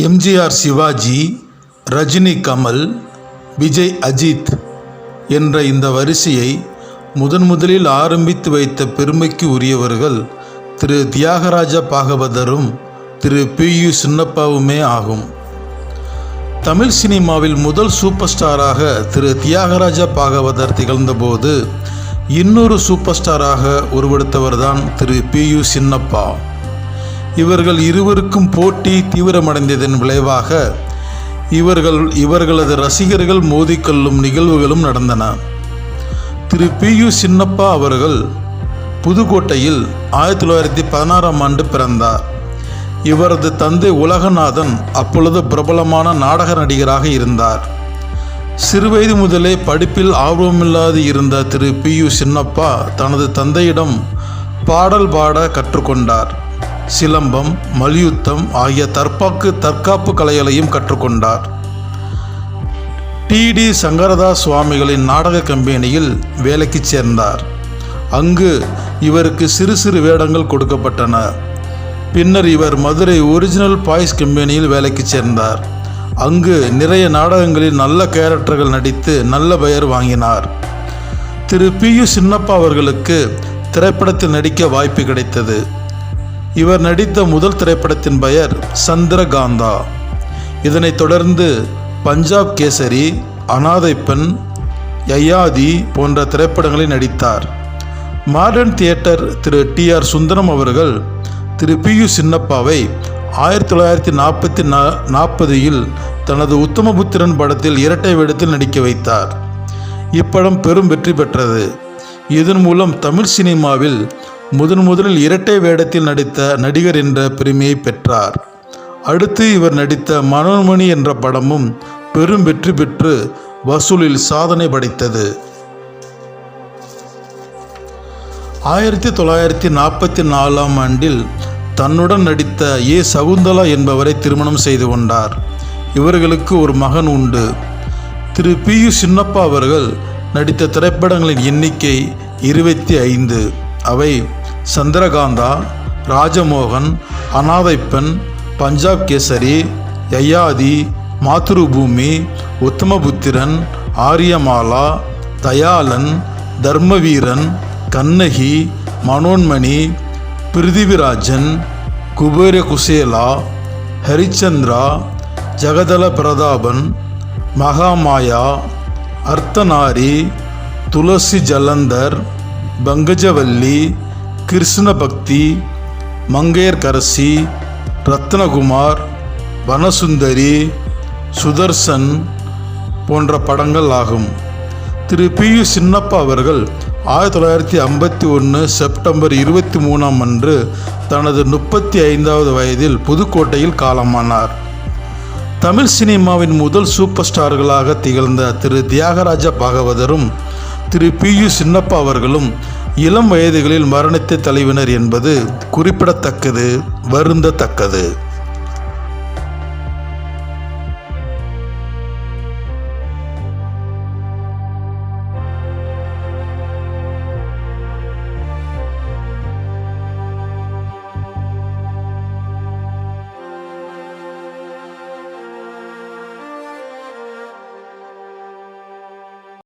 எம்ஜிஆர் சிவாஜி, ரஜினி கமல், விஜய் அஜித் என்ற இந்த வரிசையை முதலில் ஆரம்பித்து வைத்த பெருமைக்கு உரியவர்கள் திரு தியாகராஜ பாகவதரும் திரு பி.யு. சின்னப்பாவுமே ஆகும். தமிழ் சினிமாவில் முதல் சூப்பர் ஸ்டாராக திரு தியாகராஜ பாகவதர் திகழ்ந்தபோது இன்னொரு சூப்பர் ஸ்டாராக உருவெடுத்தவர்தான் திரு பி.யு. சின்னப்பா. இவர்கள் இருவருக்கும் போட்டி தீவிரமடைந்ததன் விளைவாக இவர்களது ரசிகர்கள் மோதிக்கொள்ளும் நிகழ்வுகளும் நடந்தன. திரு பி.யு. சின்னப்பா அவர்கள் புதுக்கோட்டையில் 1916ஆம் ஆண்டு பிறந்தார். இவரது தந்தை உலகநாதன் அப்பொழுது பிரபலமான நாடக நடிகராக இருந்தார். சிறுவயது முதலே படிப்பில் ஆர்வமில்லாது இருந்த திரு பி.யு. சின்னப்பா தனது தந்தையிடம் பாடல் பாட கற்றுக்கொண்டார். சிலம்பம், மல்யுத்தம் ஆகிய தற்காப்பு கலைகளையும் கற்றுக்கொண்டார். டி.டி. சங்கரதாஸ் சுவாமிகளின் நாடக கம்பெனியில் வேலைக்கு சேர்ந்தார். அங்கு இவருக்கு சிறு சிறு வேடங்கள் கொடுக்கப்பட்டன. பின்னர் இவர் மதுரை ஒரிஜினல் பாய்ஸ் கம்பெனியில் வேலைக்கு சேர்ந்தார். அங்கு நிறைய நாடகங்களில் நல்ல கேரக்டர்கள் நடித்து நல்ல பெயர் வாங்கினார். திரு பி.யு. சின்னப்பா அவர்களுக்கு திரைப்படத்தில் நடிக்க வாய்ப்பு கிடைத்தது. இவர் நடித்த முதல் திரைப்படத்தின் பெயர் சந்திரகாந்தா. இதனைத் தொடர்ந்து பஞ்சாப் கேசரி, அனாதை பெண், யயாதி போன்ற திரைப்படங்களில் நடித்தார். மாடர்ன் தியேட்டர் திரு டி.ஆர். சுந்தரம் அவர்கள் திரு பி.யு. சின்னப்பாவை 1940 தனது உத்தமபுத்திரன் படத்தில் இரட்டை வேடத்தில் நடிக்க வைத்தார். இப்படம் பெரும் வெற்றி பெற்றது. இதன் மூலம் தமிழ் சினிமாவில் முதலில் இரட்டை வேடத்தில் நடித்த நடிகர் என்ற பெருமையை பெற்றார். அடுத்து இவர் நடித்த மனோன்மணி என்ற படமும் பெரும் வெற்றி பெற்று வசூலில் சாதனை படைத்தது. 1944ஆம் ஆண்டில் தன்னுடன் நடித்த ஏ. சகுந்தலா என்பவரை திருமணம் செய்து கொண்டார். இவர்களுக்கு ஒரு மகன் உண்டு. திரு பி.யு. சின்னப்பா அவர்கள் நடித்த திரைப்படங்களின் எண்ணிக்கை 25. அவை சந்திரகாந்தா, ராஜமோகன், அனாதை பெண், பஞ்சாப் கேசரி, யயாதி, மாத்ருபூமி, உத்தமபுத்திரன், ஆரியமாலா, தயாளன், தர்மவீரன், கண்ணகி, மனோன்மணி, பிருதிவிராஜன், குபேர குசேலா, ஹரிச்சந்திரா, ஜகதல பிரதாபன், மகாமாயா, அர்த்தநாரி, துளசி ஜலந்தர், பங்கஜவல்லி, கிருஷ்ண பக்தி, மங்கையர்கரசி, ரத்னகுமார், வனசுந்தரி, சுதர்சன் போன்ற படங்கள் ஆகும். திரு பி.யு. சின்னப்பா அவர்கள் 1951 செப்டம்பர் 23ஆம் அன்று தனது 35வது வயதில் புதுக்கோட்டையில் காலமானார். தமிழ் சினிமாவின் முதல் சூப்பர் ஸ்டார்களாக திகழ்ந்த திரு தியாகராஜ பாகவதரும் திரு பி.யு. சின்னப்பா அவர்களும் இளம் வயதுகளில் மரணித்த தலைவினர் என்பது குறிப்பிடத்தக்கது, வருந்தத்தக்கது.